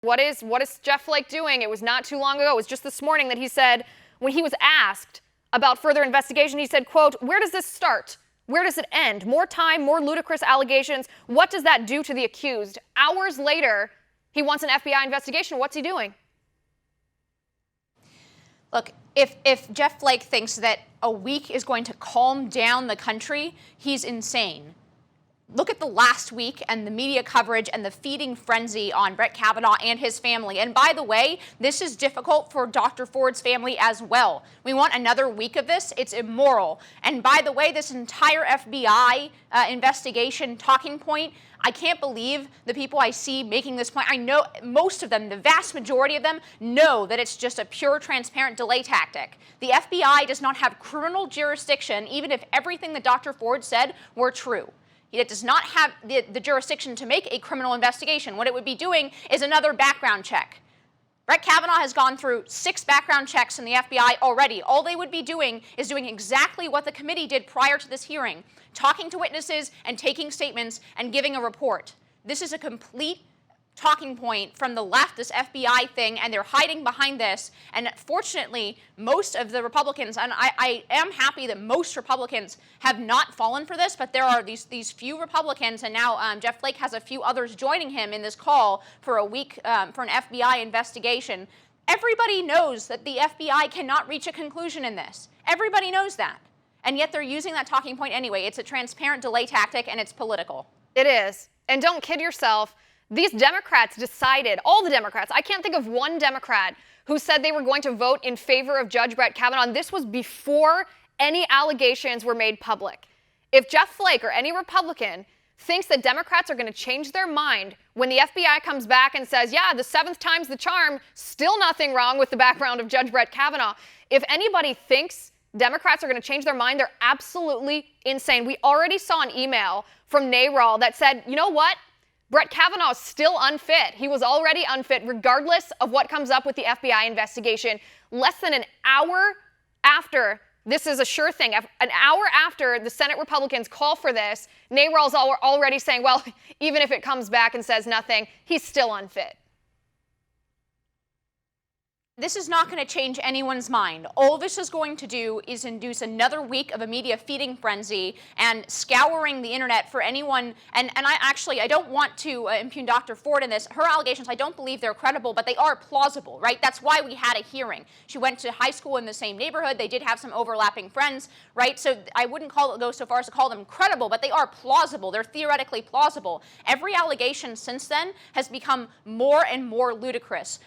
What is Jeff Flake doing? It was not too long ago. It was just this morning that he said, when he was asked about further investigation, he said, quote, "Where does this start? Where does it end? More time, more ludicrous allegations. What does that do to the accused?" Hours later, he wants an FBI investigation. What's he doing? Look, if Jeff Flake thinks that a week is going to calm down the country, he's insane. Look at the last week and the media coverage and the feeding frenzy on Brett Kavanaugh and his family. And by the way, this is difficult for Dr. Ford's family as well. We want another week of this. It's immoral. And by the way, this entire FBI investigation talking point, I can't believe the people I see making this point. I know most of them, the vast majority of them, know that it's just a pure, transparent delay tactic. The FBI does not have criminal jurisdiction, even if everything that Dr. Ford said were true. It does not have the jurisdiction to make a criminal investigation. What it would be doing is another background check. Brett Kavanaugh has gone through 6 background checks in the FBI already. All they would be doing is doing exactly what the committee did prior to this hearing, talking to witnesses and taking statements and giving a report. This is a complete talking point from the left, this FBI thing, and they're hiding behind this. And fortunately, most of the Republicans, and I am happy that most Republicans have not fallen for this, but there are these few Republicans, and now Jeff Flake has a few others joining him in this call for a week for an FBI investigation. Everybody knows that the FBI cannot reach a conclusion in this. Everybody knows that. And yet they're using that talking point anyway. It's a transparent delay tactic, and it's political. It is. And don't kid yourself. These Democrats decided, all the Democrats, I can't think of one Democrat who said they were going to vote in favor of Judge Brett Kavanaugh. And this was before any allegations were made public. If Jeff Flake or any Republican thinks that Democrats are going to change their mind when the FBI comes back and says, yeah, the 7th time's the charm, still nothing wrong with the background of Judge Brett Kavanaugh. If anybody thinks Democrats are going to change their mind, they're absolutely insane. We already saw an email from NARAL that said, you know what? Brett Kavanaugh is still unfit. He was already unfit, regardless of what comes up with the FBI investigation. Less than an hour after, this is a sure thing, an hour after the Senate Republicans call for this, NARAL's already saying, well, even if it comes back and says nothing, he's still unfit. This is not going to change anyone's mind. All this is going to do is induce another week of a media feeding frenzy and scouring the internet for anyone. And I don't want to impugn Dr. Ford in this. Her allegations, I don't believe they're credible, but they are plausible, right? That's why we had a hearing. She went to high school in the same neighborhood. They did have some overlapping friends, right? So I wouldn't go so far as to call them credible, but they are plausible. They're theoretically plausible. Every allegation since then has become more and more ludicrous.